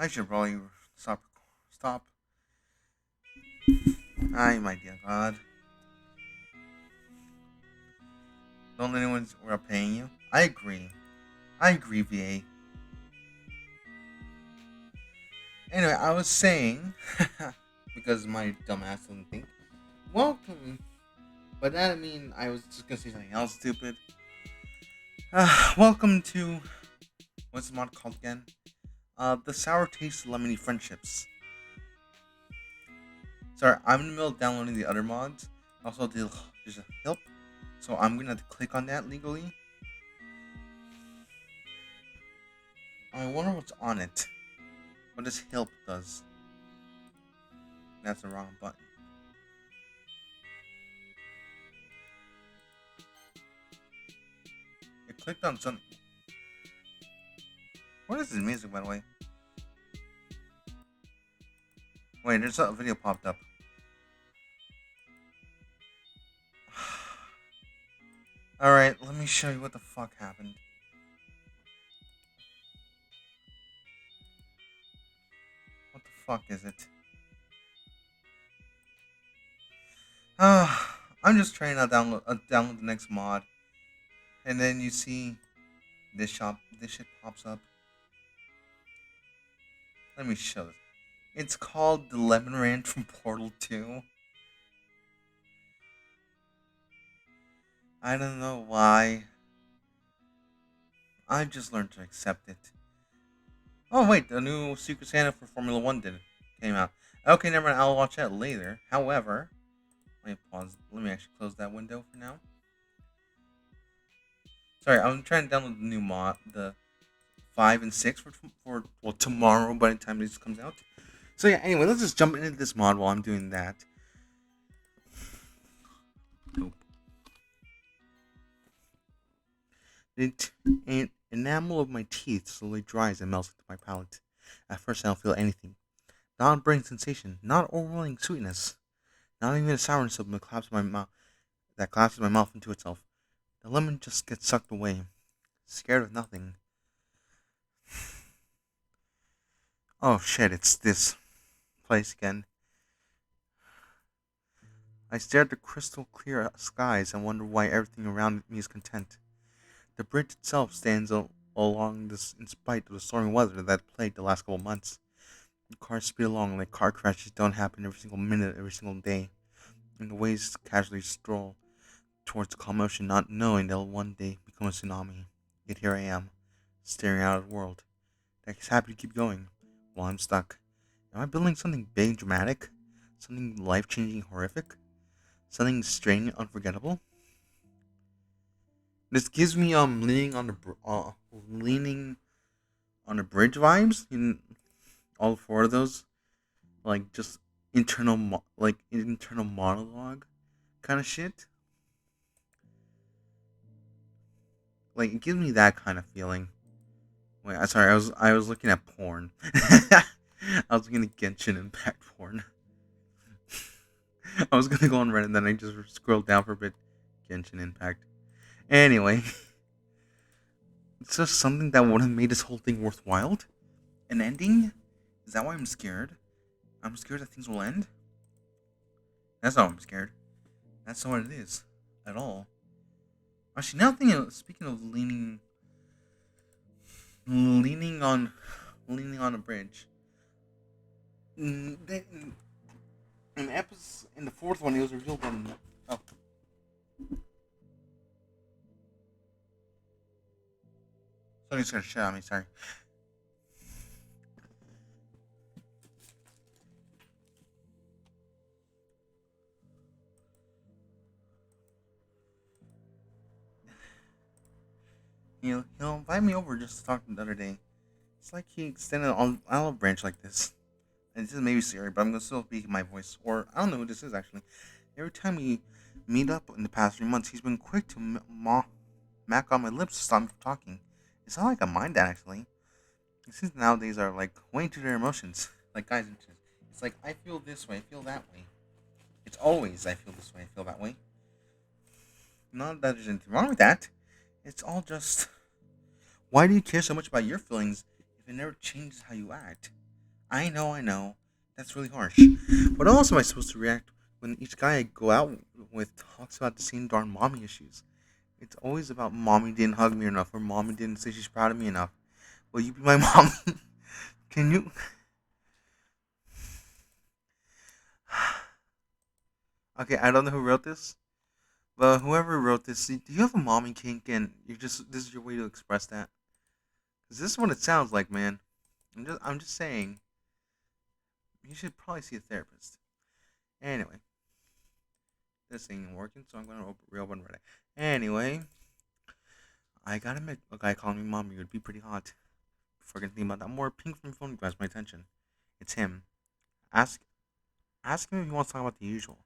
I should probably stop. Stop. Ay, my dear God. Don't let anyone we're paying you. I agree. I agree, VA. Anyway, I was saying, because my dumbass didn't think. Welcome. But that I mean, I was just gonna say something else stupid. Welcome to what's the mod called again? The sour taste lemony friendships. Sorry, I'm in the middle of downloading the other mods. Also, there's a help, so I'm gonna have to click on that legally. I wonder what's on it. What this help does. That's the wrong button. It clicked on something. What is this music, by the way? Wait, there's a video popped up. Alright, let me show you what the fuck happened. What the fuck is it? I'm just trying to download the next mod. And then you see this shit pops up. Let me show this. It's called the Lemon Ranch from Portal 2. I don't know why. I've just learned to accept it. Oh wait, the new Secret Santa for Formula One came out. Okay, never mind. I'll watch that later. However, let me pause. Let me actually close that window for now. Sorry, I'm trying to download the new mod, the 5 and 6 for well tomorrow by the time this comes out. So yeah, anyway, let's just jump into this mod while I'm doing that. Nope. The enamel of my teeth slowly dries and melts into my palate. At first, I don't feel anything. Not a brain sensation, not overwhelming sweetness, not even a sourness of that collapses my mouth into itself. The lemon just gets sucked away, scared of nothing. Oh shit, it's this place again. I stare at the crystal clear skies and wonder why everything around me is content. The bridge itself stands along this in spite of the stormy weather that plagued the last couple months. The cars speed along like car crashes don't happen every single minute, every single day, and the waves casually stroll towards the calm ocean, not knowing they'll one day become a tsunami. Yet here I am, staring out at the world, that's happy to keep going, while I'm stuck. Am I building something big and dramatic? Something life-changing horrific? Something strange and unforgettable? This gives me leaning on the bridge vibes in all four of those, like just internal monologue kind of shit. Like it gives me that kind of feeling. Wait, I sorry, I was looking at porn. I was looking at Genshin Impact porn. I was gonna go on Reddit, then I just scrolled down for a bit. Genshin Impact. Anyway, it's just something that would have made this whole thing worthwhile. An ending? Is that why I'm scared? I'm scared that things will end? That's not why I'm scared. That's not what it is. At all. Actually, now thinking speaking of leaning on leaning on a bridge. In the fourth one, it was revealed that oh, somebody's gonna shit on me. Sorry. He'll invite me over just to talk to him the other day. It's like he extended an olive branch like this. And this is maybe scary, but I'm gonna still speak in my voice. Or I don't know who this is actually. Every time we meet up in the past 3 months, he's been quick to mack on my lips to stop me from talking. It's not like I mind that actually. It seems nowadays are like way into their emotions. Like guys, it's like I feel this way, I feel that way. It's always I feel this way, I feel that way. Not that there's anything wrong with that. It's all just why do you care so much about your feelings if it never changes how you act? I know. That's really harsh. But how else am I supposed to react when each guy I go out with talks about the same darn mommy issues? It's always about mommy didn't hug me enough or mommy didn't say she's proud of me enough. Will you be my mommy? Can you? Okay, I don't know who wrote this, but whoever wrote this, do you have a mommy kink and you just this is your way to express that? 'Cause this is what it sounds like, man. I'm just saying, you should probably see a therapist. Anyway, this ain't working, so I'm gonna reopen Reddit. Anyway, I gotta admit, a guy calling me mommy would be pretty hot. Before I can think about that more, ping from my phone grabs my attention. It's him. Ask ask him if he wants to talk about the usual.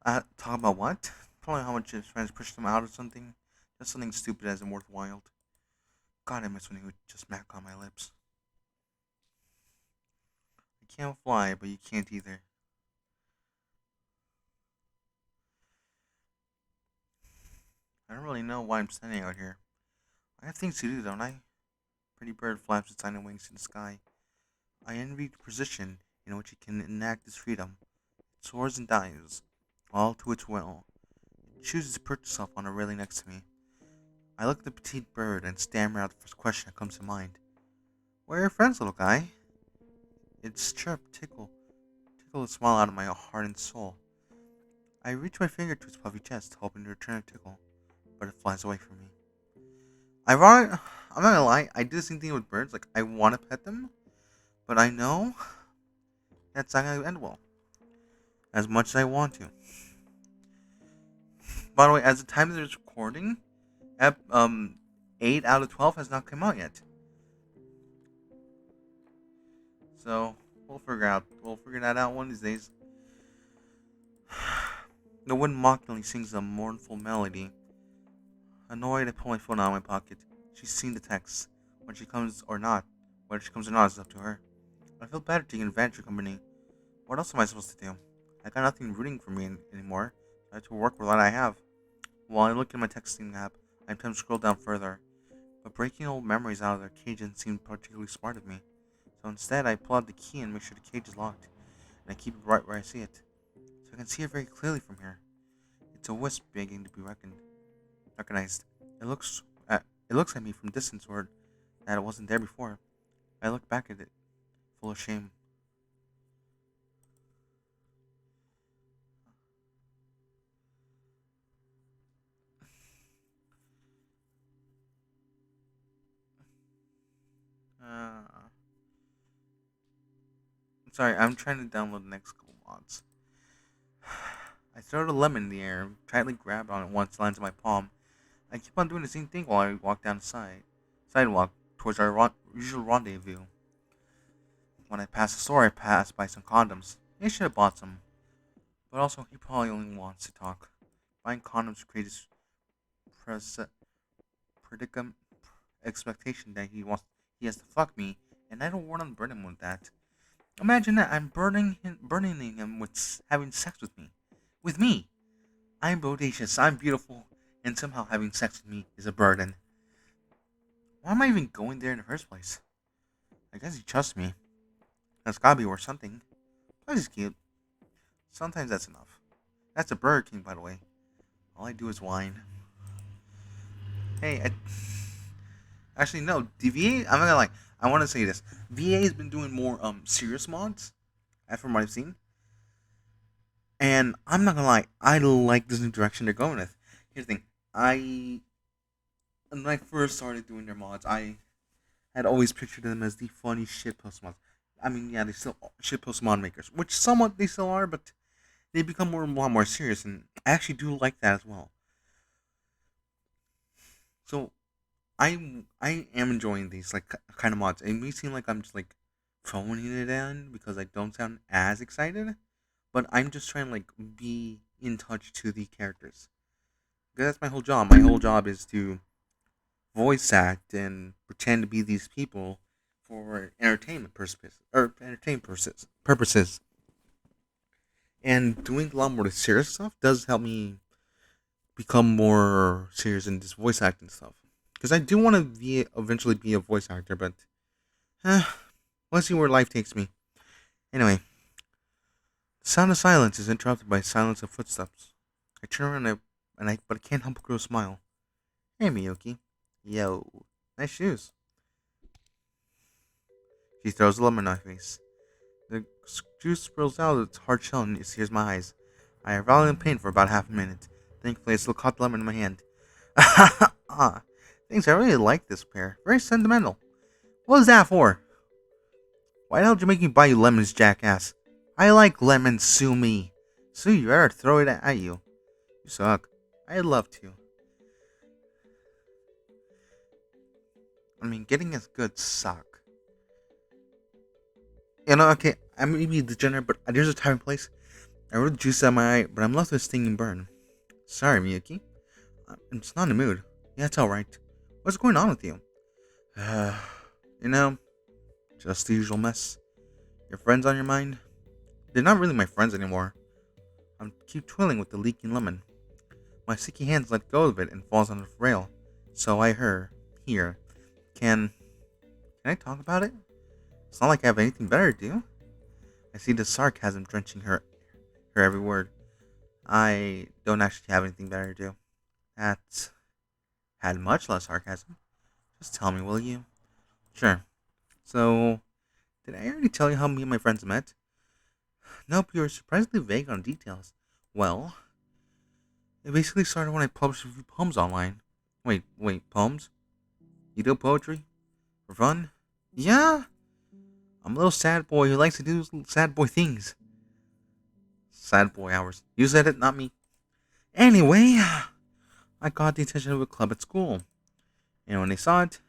Talk about what? Probably how much his friends pushed him out or something. Just something stupid as and worthwhile. God, I miss when he would just smack on my lips. I can't fly, but you can't either. I don't really know why I'm standing out here. I have things to do, don't I? Pretty bird flaps its tiny wings in the sky. I envy the position in which it can enact its freedom. It soars and dives, all to its will. It chooses to perch itself on a railing next to me. I look at the petite bird and stammer out the first question that comes to mind. Where are your friends, little guy? Its chirp tickle a smile out of my heart and soul. I reach my finger to its puffy chest, hoping to return a tickle, but it flies away from me. Ironic, I'm not gonna lie, I do the same thing with birds. Like, I want to pet them, but I know that's not gonna end well. As much as I want to. By the way, as the time of this recording, ep, 8 out of 12 has not come out yet. So, we'll figure that out one of these days. The wind mockingly sings a mournful melody. Annoyed, I pull my phone out of my pocket. She's seen the text. When she comes or not, whether she comes or not is up to her. I feel bad taking advantage of company. What else am I supposed to do? I got nothing rooting for me anymore. I have to work with what I have. While I look at my texting app, I attempt to scroll down further. But breaking old memories out of their cage didn't seem particularly smart of me. So instead, I pull out the key and make sure the cage is locked. And I keep it right where I see it. So I can see it very clearly from here. It's a wisp begging to be recognized. It looks at me from distance or that it wasn't there before. I look back at it, full of shame. Uh, Sorry, I'm trying to download the next couple mods. I throw the lemon in the air, tightly grab on it once it lands in my palm. I keep on doing the same thing while I walk down the sidewalk towards our usual rendezvous. When I pass the store, I pass by some condoms. I should have bought some, but also he probably only wants to talk. Buying condoms creates pres- predicament expectation that he has to fuck me, and I don't want to burden him with that. Imagine that I'm burdening him with having sex with me. With me! I'm bodacious, I'm beautiful, and somehow having sex with me is a burden. Why am I even going there in the first place? I guess he trusts me. That's gotta be worth something. Plus he's cute. Sometimes that's enough. That's a Burger King, by the way. All I do is whine. Hey, actually no. The VA. I'm not gonna lie. I want to say this. VA has been doing more serious mods, from what I've seen, and I'm not gonna lie. I like this new direction they're going with. Here's the thing. When I first started doing their mods, I had always pictured them as the funny shitpost mods. I mean, yeah, they still shitpost mod makers, which somewhat they still are, but they become more and more serious, and I actually do like that as well. So I am enjoying these like kind of mods. It may seem like I'm just like phoning it in because I don't sound as excited, but I'm just trying to like be in touch to the characters. Because that's my whole job. My whole job is to voice act and pretend to be these people for entertainment purposes. And doing a lot more serious stuff does help me become more serious in this voice acting stuff. Because I do want to eventually be a voice actor, but eh, let's see where life takes me. Anyway, the sound of silence is interrupted by silence of footsteps. I turn around but I can't help but grow a smile. Hey, Miyuki. Yo, nice shoes. She throws a lemon at my face. The juice spills out of its hard shell and sears my eyes. I are violent in pain for about half a minute. Thankfully, I still caught the lemon in my hand. Ah, thanks, I really like this pair. Very sentimental. What was that for? Why the hell did you make me buy you lemons, jackass? I like lemons, sue me. Sue you, I throw it at you. You suck. I'd love to. I mean, getting as good suck. Okay, I may be degenerate, but there's a time and place. I rolled the juice out of my eye, but I'm left with a stinging burn. Sorry, Miyuki. I'm just not in the mood. Yeah, it's alright. What's going on with you? Uh, you know, just the usual mess. Your friends on your mind? They're not really my friends anymore. I keep twirling with the leaking lemon. My sticky hands let go of it and falls on the rail. So I hear. Can I talk about it? It's not like I have anything better to do. I see the sarcasm drenching her every word. I don't actually have anything better to do. That had much less sarcasm. Just tell me, will you? Sure. So, did I already tell you how me and my friends met? Nope, you were surprisingly vague on details. Well, it basically started when I published a few poems online. Wait, poems? You do poetry? For fun? Yeah? I'm a little sad boy who likes to do sad boy things. Sad boy hours. You said it, not me. Anyway, I got the attention of a club at school. And when they saw it,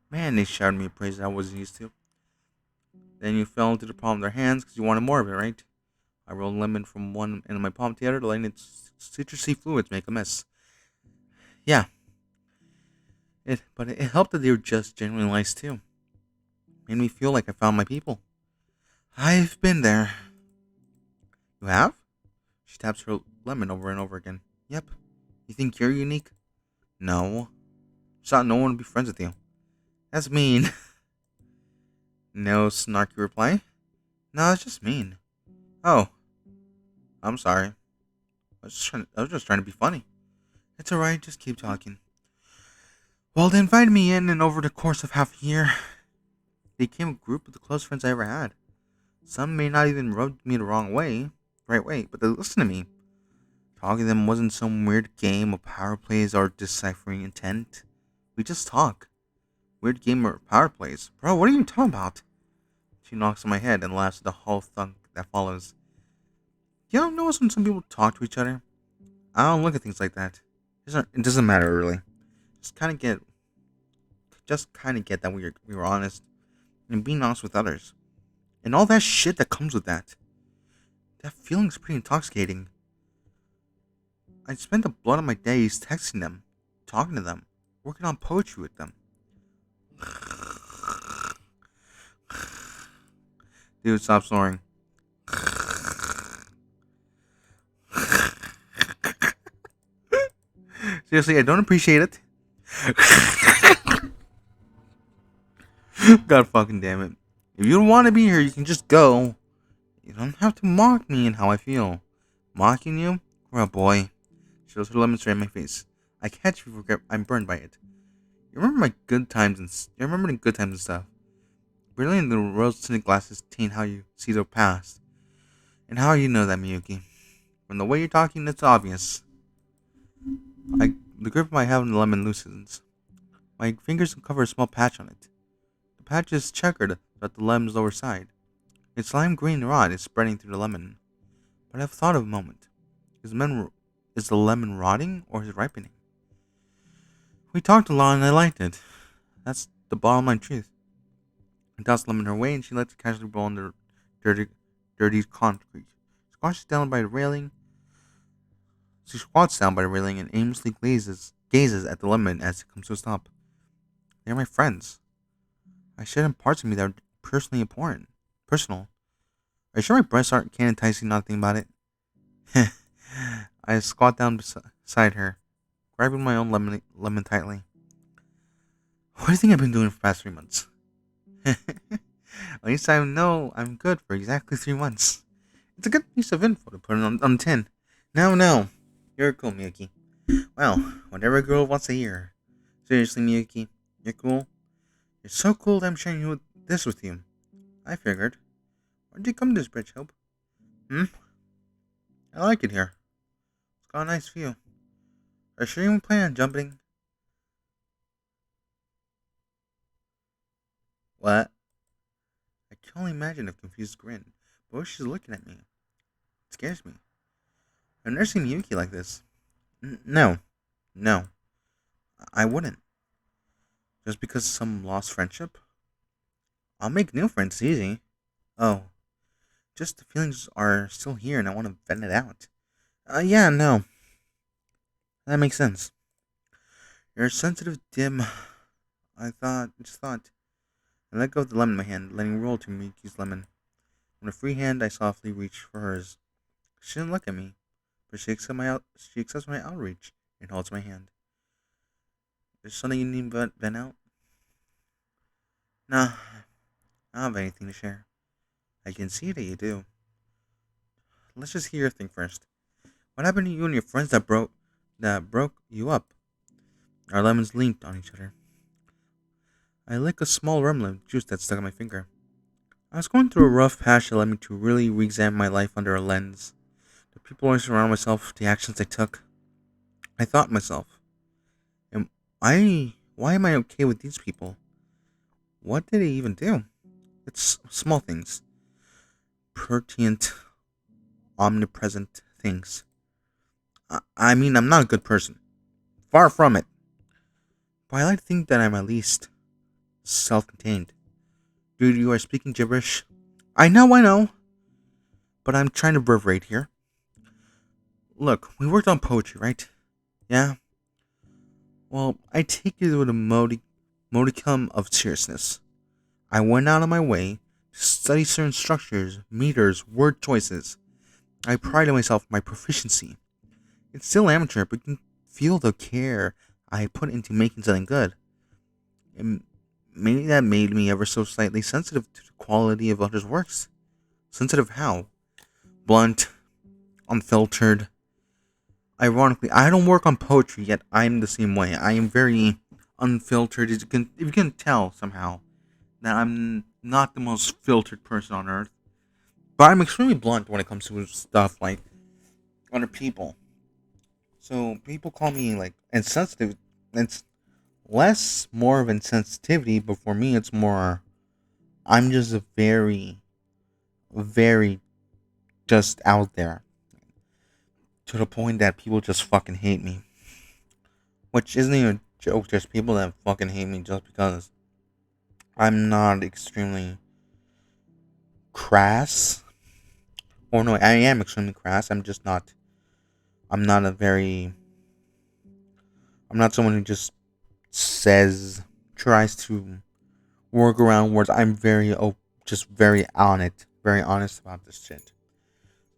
man, they shouted me praise I wasn't used to. Then you fell into the palm of their hands because you wanted more of it, right? I rolled lemon from one end of my palm to the other, letting its citrusy fluids make a mess. Yeah. But it helped that they were just genuinely nice too. Made me feel like I found my people. I've been there. You have? She taps her lemon over and over again. Yep. You think you're unique? No. Just thought no one would be friends with you. That's mean. No snarky reply. No, it's just mean. Oh. I'm sorry. I was just trying to be funny. It's alright, just keep talking. Well, they invited me in, and over the course of half a year, they became a group of the close friends I ever had. Some may not even rub me the right way, but they listened to me. Talking to them wasn't some weird game of power plays or deciphering intent. We just talk. Weird game of power plays. Bro, what are you talking about? She knocks on my head and laughs at the hollow thunk that follows. You don't notice when some people talk to each other? I don't look at things like that. It doesn't matter really. Just kind of get that we were honest and being honest with others, and all that shit that comes with that. That feeling's pretty intoxicating. I spent the blood of my days texting them, talking to them, working on poetry with them. Dude, stop snoring. Seriously, I don't appreciate it. God fucking damn it. If you don't want to be here, you can just go. You don't have to mock me and how I feel. Mocking you? Oh boy. She throws her lemon straight in my face. I catch you forget I'm burned by it. You remember the good times and stuff. Brilliant little rose-tinted glasses taint how you see the past. And how you know that, Miyuki. From the way you're talking, it's obvious. The grip I have on the lemon loosens. My fingers uncover a small patch on it. The patch is checkered at the lemon's lower side. Its lime green rod is spreading through the lemon. But I've thought of a moment. Is the lemon rotting or is it ripening? We talked a lot and I liked it. That's the bottom line truth. I toss the lemon her way and she lets it casually roll on the dirty concrete. She squats down by the railing and aimlessly gazes at the lemon as it comes to a stop. They're my friends. I share them parts of me that are personal. Are you sure my breasts can't entice you not to think about it? I squat down beside her, grabbing my own lemon tightly. What do you think I've been doing for the past 3 months? At least I know I'm good for exactly 3 months. It's a good piece of info to put on 10. No. You're cool, Miyuki. Well, whatever a girl wants to hear. Seriously, Miyuki, you're cool. You're so cool that I'm sharing this with you. I figured. Why'd you come to this bridge, Hope? Hmm? I like it here. It's got a nice view. Are you sure you won't plan on jumping? What? I can only imagine a confused grin, but when she's looking at me, it scares me. I've never seen Miyuki like this. No. No. I wouldn't. Just because of some lost friendship? I'll make new friends easy. Oh, just the feelings are still here and I want to vent it out. Yeah, no. That makes sense. You're sensitive, dim. Just thought. I let go of the lemon in my hand, letting roll to Miyuki's lemon. With a free hand, I softly reached for hers. She didn't look at me, but she accepts my outreach and holds my hand. Is something you need to vent out? Nah, I don't have anything to share. I can see that you do. Let's just hear your thing first. What happened to you and your friends that broke you up? Our lemons leaned on each other. I licked a small rum juice that stuck on my finger. I was going through a rough patch that led me to really re-examine my life under a lens. The people I surrounded myself, the actions I took. I thought myself, am why am I okay with these people? What did they even do? It's small things. Pertinent, omnipresent things. I mean, I'm not a good person. Far from it. But I like to think that I'm at least self-contained. Dude, you are speaking gibberish. I know. But I'm trying to reverberate here. Look, we worked on poetry, right? Yeah? Well, I take it with a modicum of seriousness. I went out of my way to study certain structures, meters, word choices. I prided myself on my proficiency. It's still amateur, but you can feel the care I put into making something good. And maybe that made me ever so slightly sensitive to the quality of others' works. Sensitive how? Blunt, unfiltered. Ironically, I don't work on poetry, yet I'm the same way. I am very unfiltered. If you can tell somehow that I'm not the most filtered person on earth, but I'm extremely blunt when it comes to stuff like other people. So people call me like insensitive. It's less more of insensitivity, but for me, it's more. I'm just a very just out there to the point that people just fucking hate me. Which isn't even a joke. There's people that fucking hate me just because I'm not extremely crass. Or no, I am extremely crass. I'm just not. I'm not a very. I'm not someone who just says tries to work around words. I'm just very on it, very honest about this shit,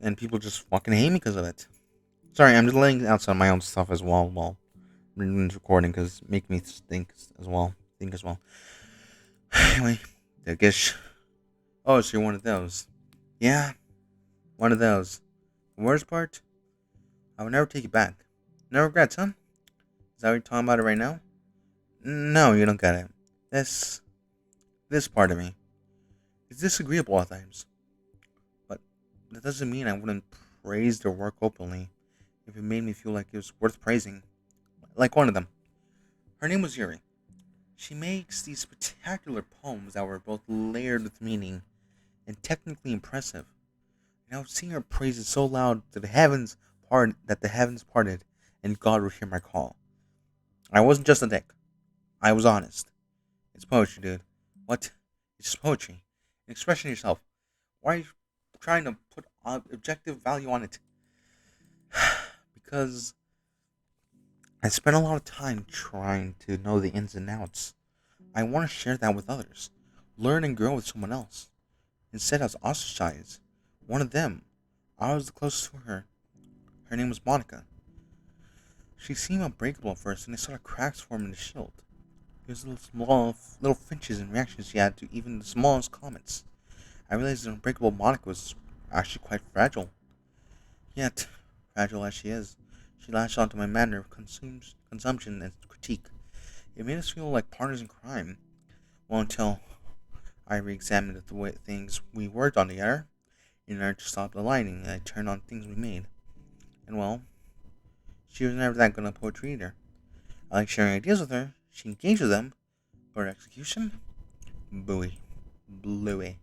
and people just fucking hate me because of it. Sorry, I'm just letting out some of my own stuff as well while recording because make me think as well. Think as well. Anyway, I guess. Oh, so you're one of those. Yeah, one of those. The worst part, I would never take it back. No regrets, huh? Is that what you're talking about it right now? No, you don't get it. This part of me is disagreeable at times, but that doesn't mean I wouldn't praise their work openly if it made me feel like it was worth praising. Like one of them. Her name was Yuri. She makes these spectacular poems that were both layered with meaning and technically impressive. And I would sing her praises so loud that the heavens parted and God would hear my call. I wasn't just a dick. I was honest. It's poetry, dude. What? It's just poetry. Expressing yourself. Why are you trying to put objective value on it? Because I spent a lot of time trying to know the ins and outs. I want to share that with others. Learn and grow with someone else. Instead, I was ostracized. One of them. I was the closest to her. Her name was Monica. She seemed unbreakable at first, and I saw the cracks form in the shield. There's little small, little flinches and reactions she had to even the smallest comments. I realized the unbreakable Monica was actually quite fragile. Yet, fragile as she is, she latched onto my manner of consumption and critique. It made us feel like partners in crime. Well, until I re-examined the way things we worked on together, in order to stop the lighting, and I turned on things we made. And well, she was never that good at poetry either. I liked sharing ideas with her, she engaged with them, but her execution? Booey. Bluey.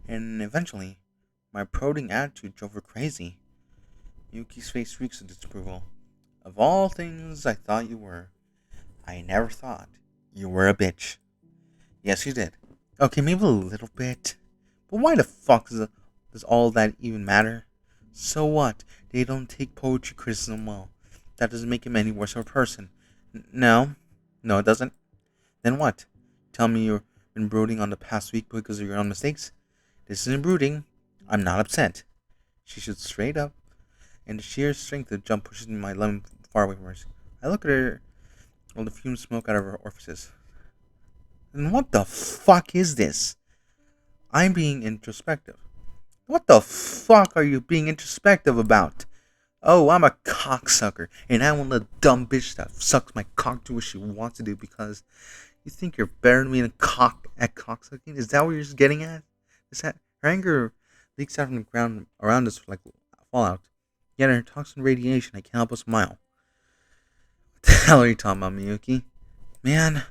And eventually, my prodding attitude drove her crazy. Yuki's face reeks of disapproval. Of all things I thought you were, I never thought you were a bitch. Yes, you did. Okay, maybe a little bit. But why the fuck does all that even matter? So what? They don't take poetry criticism well. That doesn't make him any worse of a person. No. No, it doesn't. Then what? Tell me you've been brooding on the past week because of your own mistakes? This isn't brooding. I'm not upset. She stood straight up, and the sheer strength of the jump pushes my lemon far away from hers. I look at her while the fumes smoke out of her orifices. And what the fuck is this? I'm being introspective. What the fuck are you being introspective about? Oh, I'm a cocksucker, and I want a dumb bitch that sucks my cock do what she wants to do because you think you're better than me at cocksucking? Is that what you're just getting at? Is that her anger leaks out from the ground around us like fallout? Yet in her toxin radiation, I can't help but smile. What the hell are you talking about, Miyuki? Man,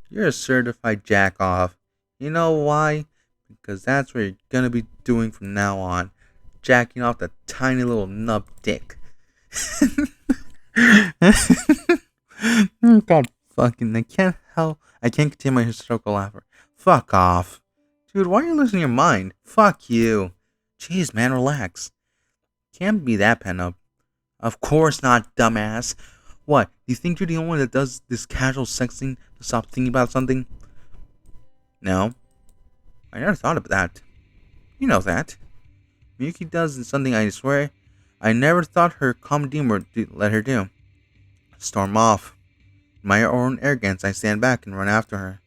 you're a certified jack off. You know why? Because that's what you're gonna be doing from now on. Jacking off that tiny little nub dick. God fucking, I can't contain my hysterical laughter. Fuck off. Dude, why are you losing your mind? Fuck you. Jeez, man, relax. Can't be that pent up. Of course not, dumbass. What, you think you're the only one that does this casual sex thing to stop thinking about something? No. I never thought of that. You know that. Miyuki does something I swear I never thought her comedy would let her do. Storm off. In my own arrogance, I stand back and run after her.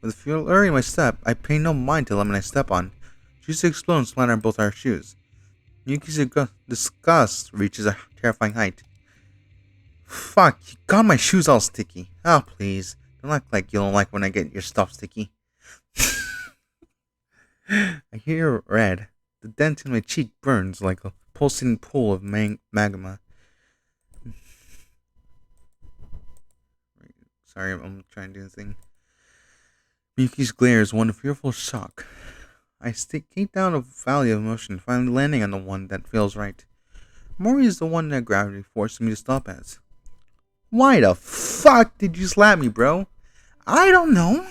With a flurry in my step, I pay no mind to the lemon I step on. She explodes and slant on both our shoes. Miyuki's disgust reaches a terrifying height. Fuck, you got my shoes all sticky. Oh, please. Don't act like you don't like when I get your stuff sticky. I hear red. The dent in my cheek burns like a pulsating pool of magma. Sorry, I'm trying to do the thing. Miyuki's glare is one of fearful shock. I skate down a valley of emotion, finally landing on the one that feels right. Mori is the one that gravity forced me to stop at. Why the fuck did you slap me, bro? I don't know.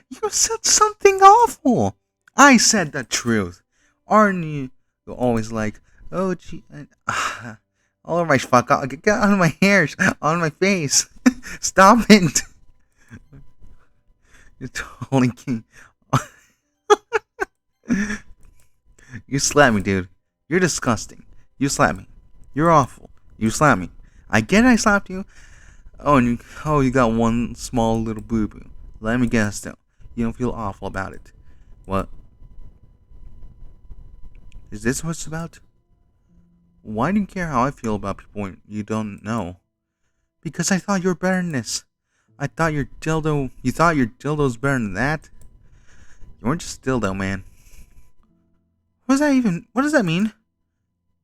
You said something awful. I said the truth. Aren't you always like, oh gee, all over my fuck, get out of my hair, on my face. Stop it. You're totally king. You slapped me, dude. You're disgusting. You slapped me. You're awful. You slapped me. I get it, I slapped you. Oh, and you got one small little boo-boo. Let me guess, though. You don't feel awful about it. What? Is this what it's about? Why do you care how I feel about people you don't know? Because I thought you were better than this. You thought your dildo's better than that? You weren't just dildo, man. What does that mean?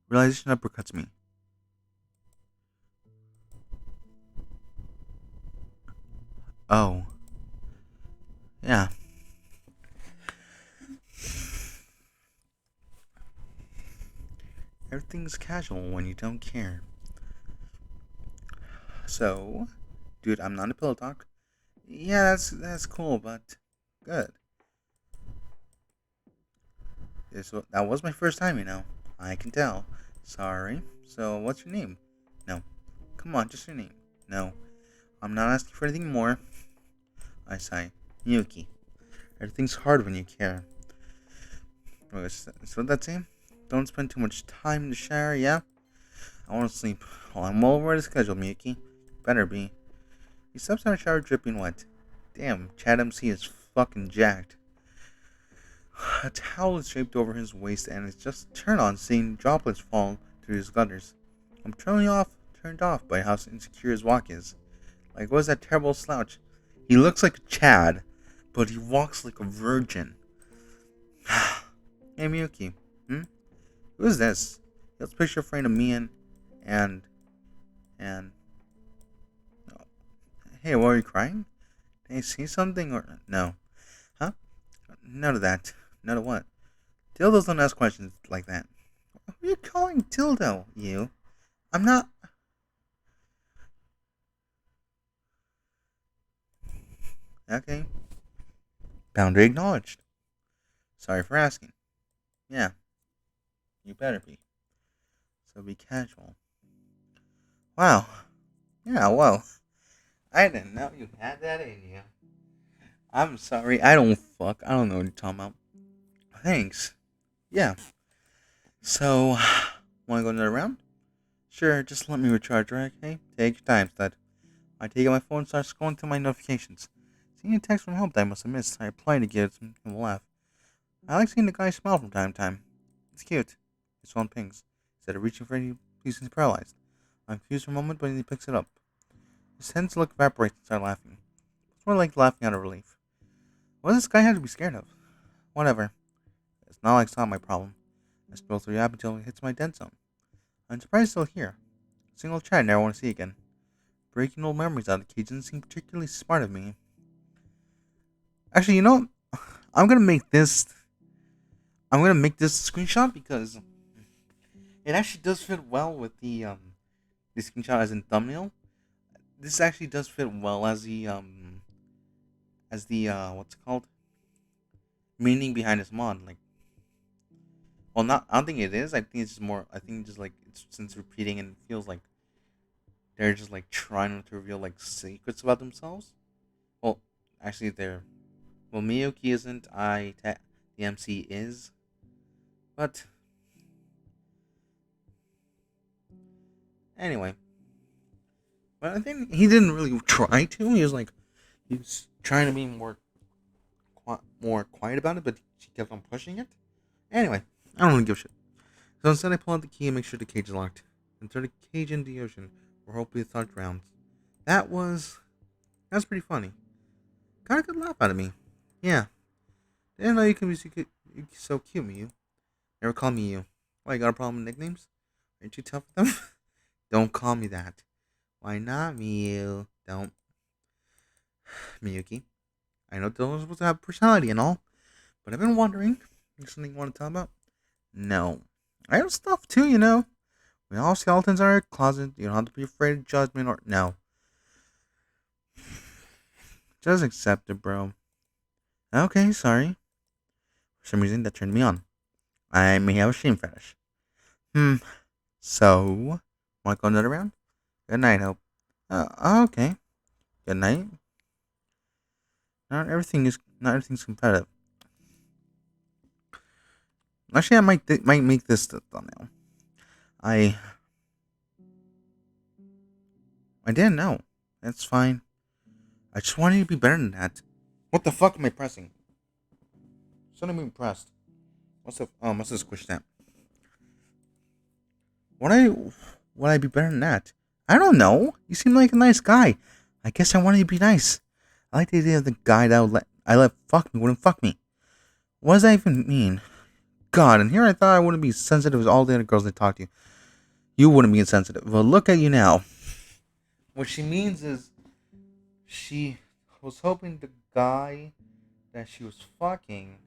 Realization uppercuts me. Oh. Yeah. Everything's casual when you don't care. So, dude, I'm not a pillow talk. Yeah, that's cool, but good. That was my first time, I can tell. Sorry. So, what's your name? No. Come on, just your name. No. I'm not asking for anything more. I sigh. Yuki. Everything's hard when you care. So what that saying? Don't spend too much time in the shower, yeah? I want to sleep. Well, I'm well over the schedule, Miyuki. Better be. He steps out of the shower dripping wet. Damn, Chad MC is fucking jacked. A towel is draped over his waist and it's just turned on seeing droplets fall through his gutters. I'm turned off by how insecure his walk is. Like, what is that terrible slouch? He looks like a Chad, but he walks like a virgin. Hey, Miyuki. Who is this? He has a picture frame of me and... Oh. Hey, why are you crying? Did you see something or... No. Huh? None of that. None of what? Dildos don't ask questions like that. Who are you calling dildo, you? I'm not... Okay. Boundary acknowledged. Sorry for asking. Yeah, you better be. So be casual. Wow. Yeah, well, I didn't know you had that in you. I'm sorry, I don't fuck. I don't know what you're talking about. Thanks. Yeah. So, wanna go another round? Sure, just let me recharge, right? Okay? Take your time, stud. I take out my phone and start scrolling through my notifications. Seeing a text from home that I must have missed, I reply to give him a laugh. I like seeing the guy smile from time to time. It's cute. His phone pings. Instead of reaching for any, he's paralyzed. I'm confused for a moment, but he picks it up. His tense look evaporates and starts laughing. It's more like laughing out of relief. What does this guy have to be scared of? Whatever. It's not like it's not my problem. I scroll through the app until it hits my dead zone. I'm surprised it's still here. Single chat I never want to see again. Breaking old memories out of the cage doesn't seem particularly smart of me. Actually, you know what? I'm gonna make this screenshot because it actually does fit well with the screenshot as in thumbnail. This actually does fit well as the what's it called? Meaning behind this mod. Like, well, not I don't think it is. I think it's just more. I think just like it's since repeating and it feels like they're just like trying to reveal like secrets about themselves. Well, actually, Miyuki isn't. The MC is, but anyway. But I think he didn't really try to. He was trying to be more quiet about it, but she kept on pushing it. Anyway, I don't really give a shit. So instead, I pull out the key and make sure the cage is locked, and throw the cage into the ocean, where hopefully the thought drowns. That was pretty funny. Got a good laugh out of me. Yeah, didn't know you can be so cute, Miyu. Never call me you. Why, you got a problem with nicknames? Aren't you tough with them? Don't call me that. Why not, Miyu? Don't. Miyuki. I know Dylan's supposed to have personality and all, but I've been wondering. There's something you want to talk about? No. I have stuff too, you know. We all have skeletons in our closet. You don't have to be afraid of judgment or. No. Just accept it, bro. Okay, sorry. For some reason, that turned me on. I may have a shame fetish. So, want to go another round? Good night, Hope. Okay. Good night. Not everything's competitive. Actually, I might make this the thumbnail. I didn't know. That's fine. I just wanted to be better than that. What the fuck am I pressing? Something being pressed. Must have squished that. Would I be better than that? I don't know. You seem like a nice guy. I guess I wanted to be nice. I like the idea of the guy that I let fuck me wouldn't fuck me. What does that even mean? God, and here I thought I wouldn't be sensitive as all the other girls that talk to you. You wouldn't be insensitive. Well, look at you now. What she means is she was hoping the guy that she was fucking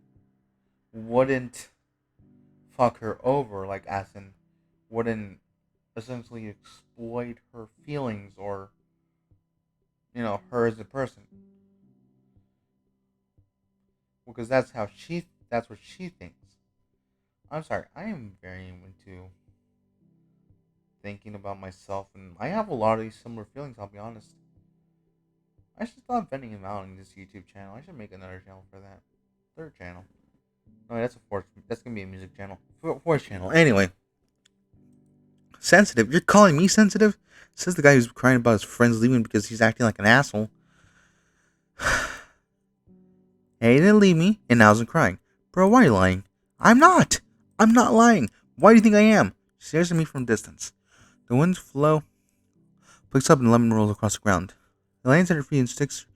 wouldn't fuck her over, like as in wouldn't essentially exploit her feelings or her as a person. Because that's what she thinks. I'm sorry, I am very into thinking about myself and I have a lot of these similar feelings, I'll be honest. I should stop venting him out on this YouTube channel. I should make another channel for that. Third channel. No, that's a fourth. That's gonna be a music channel. Fourth channel. Anyway. Sensitive? You're calling me sensitive? Says the guy who's crying about his friends leaving because he's acting like an asshole. Hey, he didn't leave me, and now he's crying. Bro, why are you lying? I'm not! I'm not lying! Why do you think I am? She stares at me from a distance. The wind's flow picks up and the lemon rolls across the ground. It lands at her feet and sticks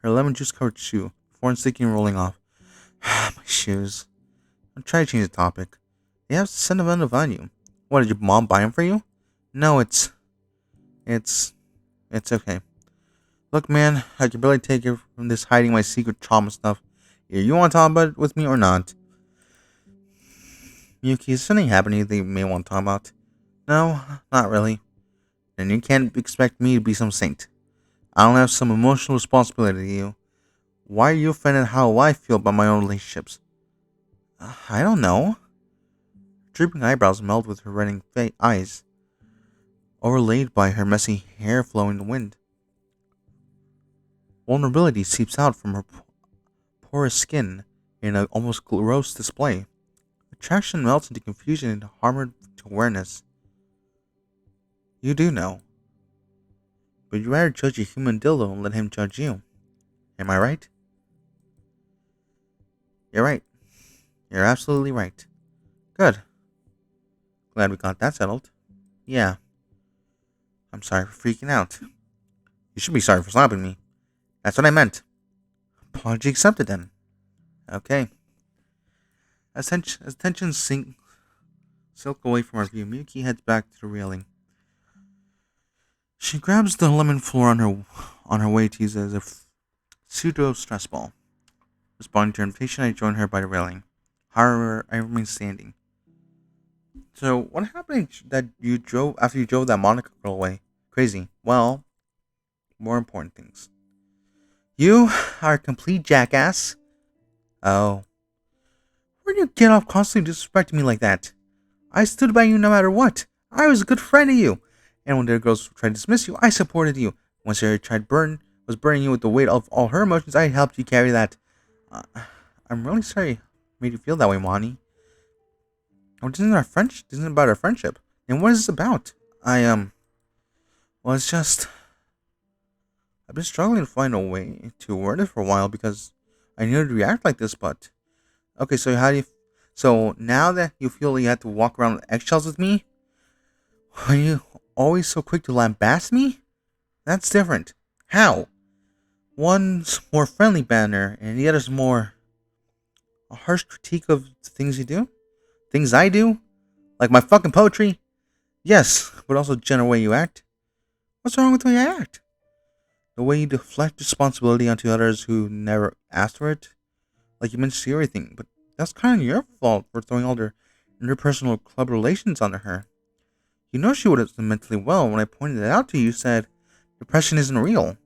her lemon juice covered shoe, before sticking and rolling off. My shoes. I'm trying to change the topic. They have sentimental value. What, did your mom buy them for you? No, it's okay. Look, man, I can barely take it from this hiding my secret trauma stuff. Either you want to talk about it with me or not. Yuki, is something happening that you may want to talk about? No, not really. Then you can't expect me to be some saint. I don't have some emotional responsibility to you. Why are you offended how I feel about my own relationships? I don't know. Drooping eyebrows meld with her reddening eyes, overlaid by her messy hair flowing in the wind. Vulnerability seeps out from her porous skin in an almost gross display. Attraction melts into confusion and armored to awareness. You do know. But you'd rather judge a human dildo and let him judge you. Am I right? You're right. You're absolutely right. Good. Glad we got that settled. Yeah. I'm sorry for freaking out. You should be sorry for slapping me. That's what I meant. Apology accepted then. Okay. As tensions silk away from our view, Miyuki heads back to the railing. She grabs the lemon floor on her way to use it as a pseudo stress ball. Responding to her invitation, I join her by the railing. However, I remain standing. So, what happened that you drove after you drove that Monica girl away? Crazy. Well, more important things. You are a complete jackass. Oh. Where do you get off constantly disrespecting me like that? I stood by you no matter what. I was a good friend of you. And when the other girls tried to dismiss you, I supported you. When Sarah was burning you with the weight of all her emotions, I helped you carry that. I'm really sorry I made you feel that way, Wani. Oh, this isn't about our friendship. And what is this about? Well, it's just, I've been struggling to find a way to word it for a while because I knew to react like this, but, okay, so now that you feel you have to walk around with eggshells with me, are you always so quick to lambast me? That's different. How? One's more friendly banner, and the other's more a harsh critique of the things you do? Things I do? Like my fucking poetry? Yes, but also the general way you act. What's wrong with the way I act? The way you deflect responsibility onto others who never asked for it? Like you mentioned everything, but that's kind of your fault for throwing all their interpersonal club relations onto her. You know she would have done mentally well when I pointed it out to you. You said depression isn't real.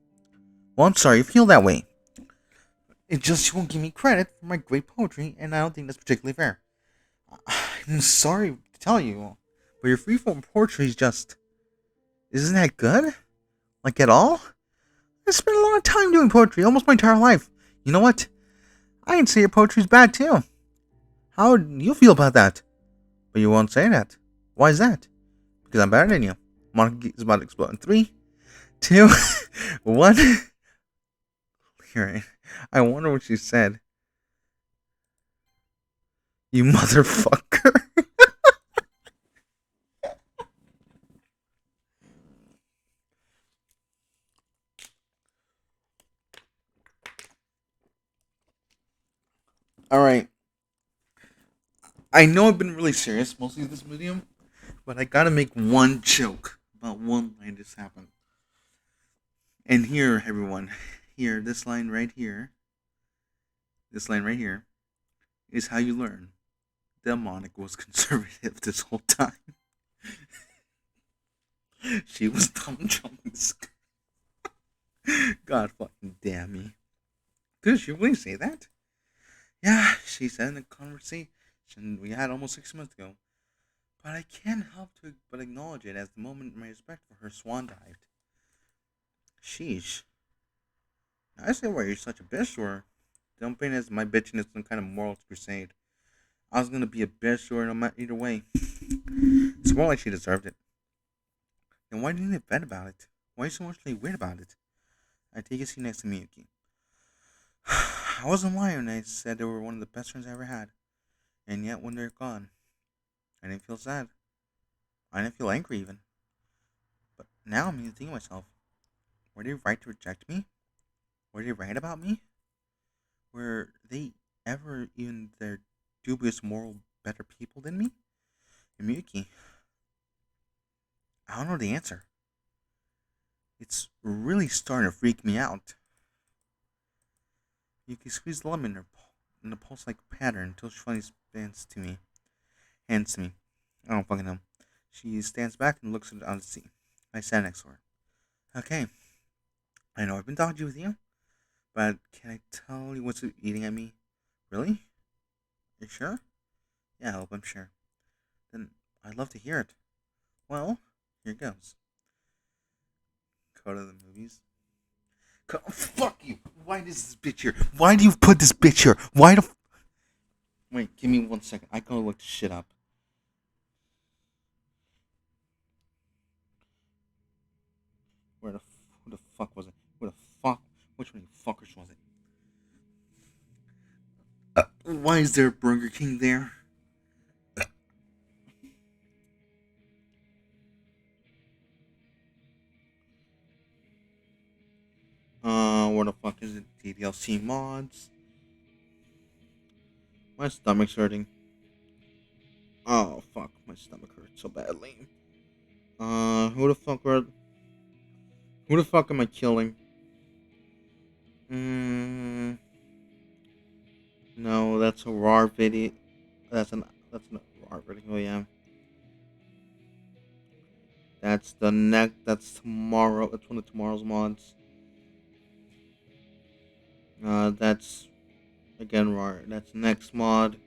Well, I'm sorry you feel that way. It's just you won't give me credit for my great poetry, and I don't think that's particularly fair. I'm sorry to tell you, but your freeform poetry is just... Isn't that good? Like at all? I spent a lot of time doing poetry, almost my entire life. You know what? I can say your poetry's bad too. How do you feel about that? But you won't say that. Why is that? Because I'm better than you. Monica is about to explode in 3, 2, 1. Here, I wonder what she said. You motherfucker. Alright. I know I've been really serious mostly in this video, but I gotta make one joke about one line this happened. And here, everyone, here, this line right here, is how you learn that Monica was conservative this whole time. She was dumb jumping this guy. God fucking damn me. Did she really say that? Yeah, she said in the conversation we had almost 6 months ago. But I can't help but acknowledge it as the moment my respect for her swan dived. Sheesh. I say why you're such a bitch, or dumping as my bitching is some kind of moral crusade. I was gonna be a bitch or no matter either way. It's more like she deserved it. Then why didn't you vent about it? Why are you so emotionally weird about it? I take a seat next to Miyuki. I wasn't lying when I said they were one of the best friends I ever had. And yet, when they're gone, I didn't feel sad. I didn't feel angry even. But now I'm thinking to myself, were they right to reject me? Were they right about me? Were they ever even their dubious moral better people than me? And Miyuki, I don't know the answer. It's really starting to freak me out. Miyuki squeezed the lemon in a pulse-like pattern until she finally hands to me. I don't fucking know. She stands back and looks out to sea. I stand next to her. Okay, I know I've been dodgy with you, but can I tell you what's eating at me? Really? You sure? Yeah, I hope I'm sure. Then I'd love to hear it. Well, here goes. Go to the movies. Fuck you! Why is this bitch here? Why do you put this bitch here? Why the? Wait, give me 1 second. I gotta look this shit up. Who the fuck was it? Who the fuck? Which one of you fuckers was it? Why is there a Burger King there? What the fuck is it? DDLC mods. My stomach's hurting. Oh fuck, my stomach hurts so badly. Who the fuck were? Who the fuck am I killing? Mm, no, that's a raw video. That's an raw video. Oh yeah, that's the next. That's tomorrow. That's one of tomorrow's mods. That's again raw. That's next mod.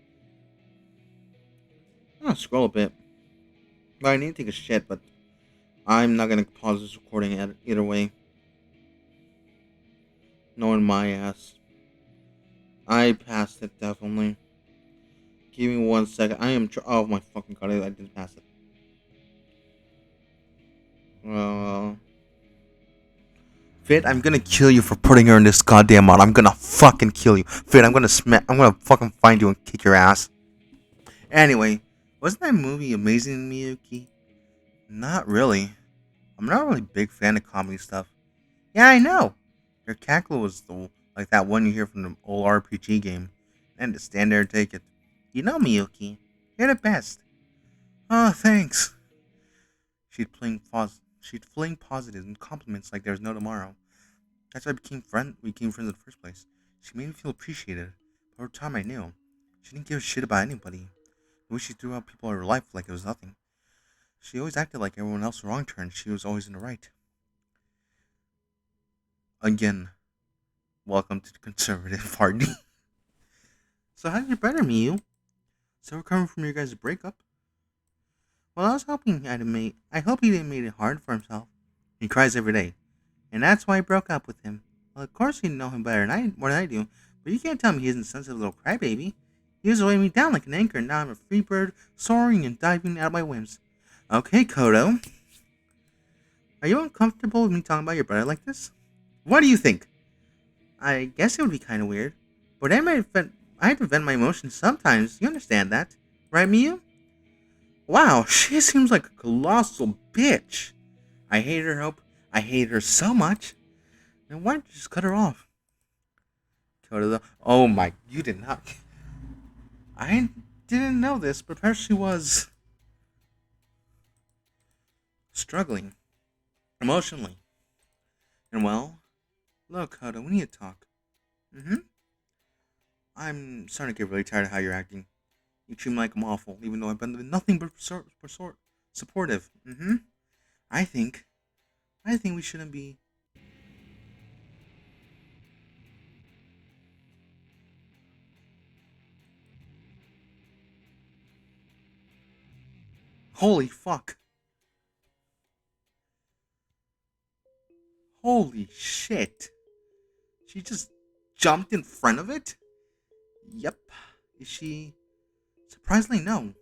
Scroll a bit. But I need to take a shit, but I'm not gonna pause this recording either way. Knowing my ass. I passed it definitely. Give me 1 second. I am. Oh my fucking god! I didn't pass it. Uh, Fit, I'm gonna kill you for putting her in this goddamn mod. I'm gonna fucking kill you. Fit, I'm gonna fucking find you and kick your ass. Anyway, wasn't that movie amazing, Miyuki? Not really. I'm not really a big fan of comedy stuff. Yeah, I know. Your cackle was like that one you hear from the old RPG game. And to stand there and take it. You know, Miyuki, you're the best. Oh, thanks. She'd fling positives and compliments like there's no tomorrow. That's why we became friends in the first place. She made me feel appreciated. But over time I knew. She didn't give a shit about anybody. The way she threw out people in her life like it was nothing. She always acted like everyone else wronged her and she was always in the right. Again, welcome to the conservative party. So how did your brother meet you? So recovering from your guys' breakup? Well, I hope he didn't make it hard for himself. He cries every day. And that's why I broke up with him. Well, of course you know him more than I do, but you can't tell me he's a sensitive little crybaby. He was weighing me down like an anchor, and now I'm a free bird, soaring and diving out of my whims. Okay, Kodo. Are you uncomfortable with me talking about your brother like this? What do you think? I guess it would be kind of weird, but I have to vent my emotions sometimes. You understand that, right, Miyu? Wow, she seems like a colossal bitch. I hate her hope. I hate her so much. Then why don't you just cut her off? Oh my, you did not. I didn't know this, but perhaps she was struggling emotionally. And well, look, Kodo, we need to talk. Mm-hmm. I'm starting to get really tired of how you're acting. You treat me like I'm awful, even though I've been nothing but supportive. Mm-hmm. I think, I think we shouldn't be. Holy fuck! Holy shit! She just jumped in front of it. Yep. Is she? Surprisingly, no.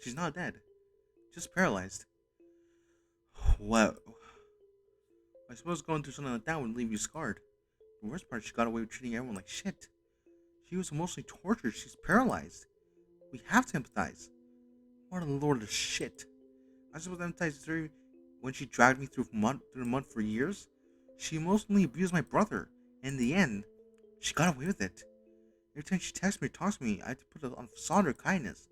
She's not dead. Just paralyzed. Whoa. I suppose going through something like that would leave you scarred. The worst part, she got away with treating everyone like shit. She was emotionally tortured. She's paralyzed. We have to empathize. What a load of shit. I suppose I empathize with her when she dragged me through the mud for years. She emotionally abused my brother. And in the end, she got away with it. Every time she texts me or talks to me, I have to put on a facade of kindness.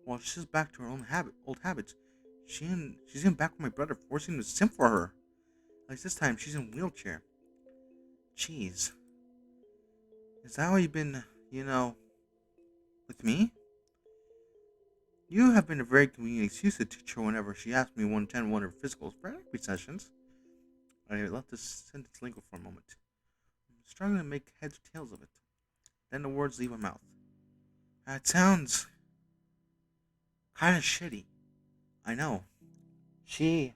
While she's back to her old habits. She's in back with my brother, forcing him to simp for her. At least this time, she's in a wheelchair. Jeez. Is that how you've been, with me? You have been a very convenient excuse to teach her whenever she asks me 110 one of her physical therapy sessions. I let this sentence linger for a moment. I'm struggling to make heads or tails of it. Then the words leave my mouth. That sounds kind of shitty. I know. She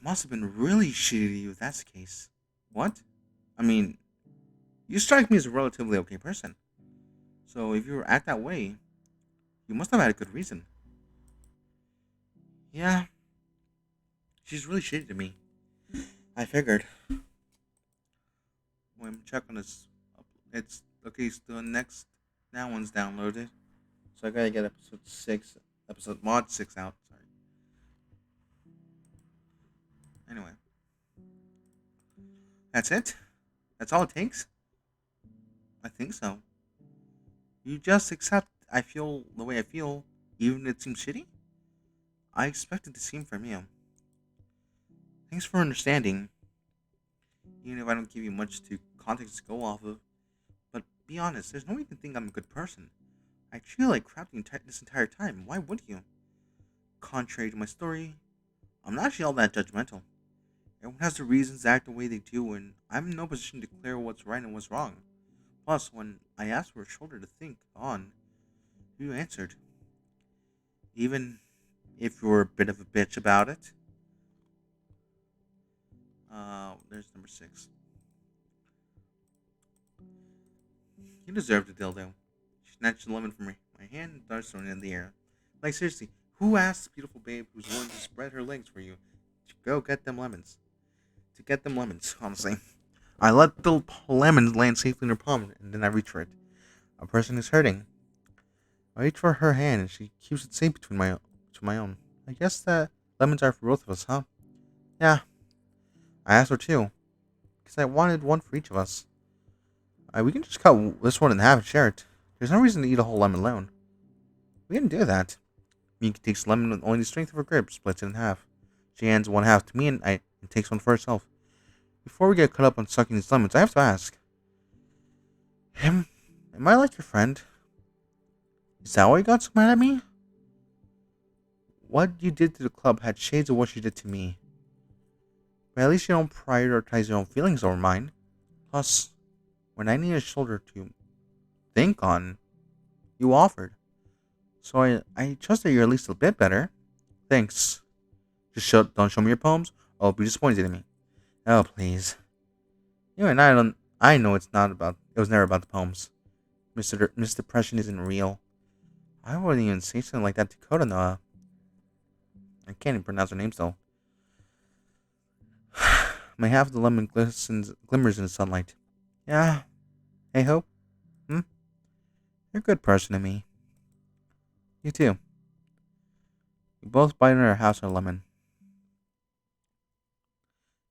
must have been really shitty to you if that's the case. What? I mean, you strike me as a relatively okay person. So if you act that way, you must have had a good reason. Yeah, she's really shitty to me. I figured. When I'm checking this, it's okay. So the next that one's downloaded, so I gotta get episode mod 6 out. Sorry. Anyway, that's it. That's all it takes. I think so. You just accept I feel the way I feel, even if it seems shitty. I expected the same from you. Thanks for understanding, even if I don't give you much to context to go off of. But be honest, there's no way you can think I'm a good person. I treat you like crap this entire time. Why would you? Contrary to my story, I'm not actually all that judgmental. Everyone has their reasons to act the way they do, and I'm in no position to declare what's right and what's wrong. Plus, when I asked for a shoulder to think on, you answered. Even if you were a bit of a bitch about it. There's number 6. You deserve the dildo. She snatched the lemon from my hand and started throwing it in the air. Like, seriously, who asked the beautiful babe who's willing to spread her legs for you to go get them lemons? To get them lemons, honestly. I let the lemons land safely in her palm, and then I reach for it. A person is hurting. I reach for her hand, and she keeps it safe to my own. I guess that lemons are for both of us, huh? Yeah, I asked her too, because I wanted one for each of us. We can just cut this one in half and share it. There's no reason to eat a whole lemon alone. We can do that. Miki takes the lemon with only the strength of her grip, splits it in half. She hands one half to me and takes one for herself. Before we get caught up on sucking these lemons, I have to ask. Am I like your friend? Is that why you got so mad at me? What you did to the club had shades of what you did to me. But at least you don't prioritize your own feelings over mine. Plus, when I need a shoulder to think on, you offered. So I trust that you're at least a bit better. Thanks. Don't show me your poems, or I'll be disappointed in me. Oh, please. You and I don't. I know it's not about. It was never about the poems. Miss Depression isn't real. I wouldn't even say something like that to Coda Noah. I can't even pronounce her name still. My half of the lemon glimmers in the sunlight. Yeah. Hey, Hope. Hmm? You're a good person to me. You too. We both bite in our house on a lemon.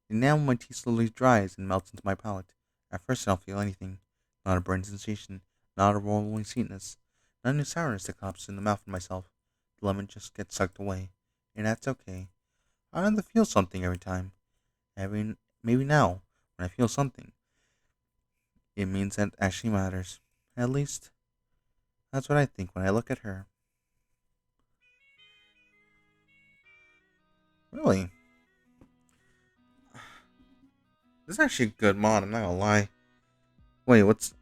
The enamel of my teeth slowly dries and melts into my palate. At first I don't feel anything. Not a burning sensation, not a rolling sweetness, not any sourness that comes in the mouth of myself. The lemon just gets sucked away. And that's okay. I don't have to feel something every time. Maybe now, when I feel something, it means that it actually matters. At least, that's what I think when I look at her. Really? This is actually a good mod, I'm not gonna lie. Wait, what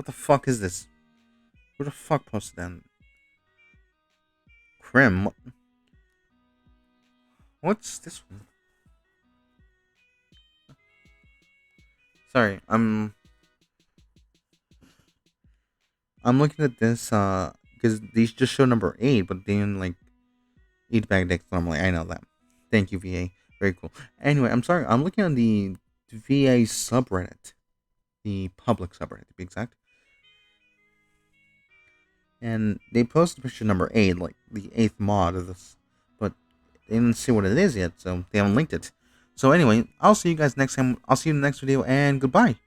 the fuck is this? Who the fuck posted that? Crim? What's this one? Sorry, I'm looking at this because these just show number 8, but then like eat bag dicks normally. I know that. Thank you, VA. Very cool. Anyway, I'm sorry. I'm looking on the VA subreddit, the public subreddit to be exact, and they posted picture number 8, like the 8th mod of this, but they didn't see what it is yet, so they haven't linked it. So anyway, I'll see you guys next time. I'll see you in the next video, and goodbye.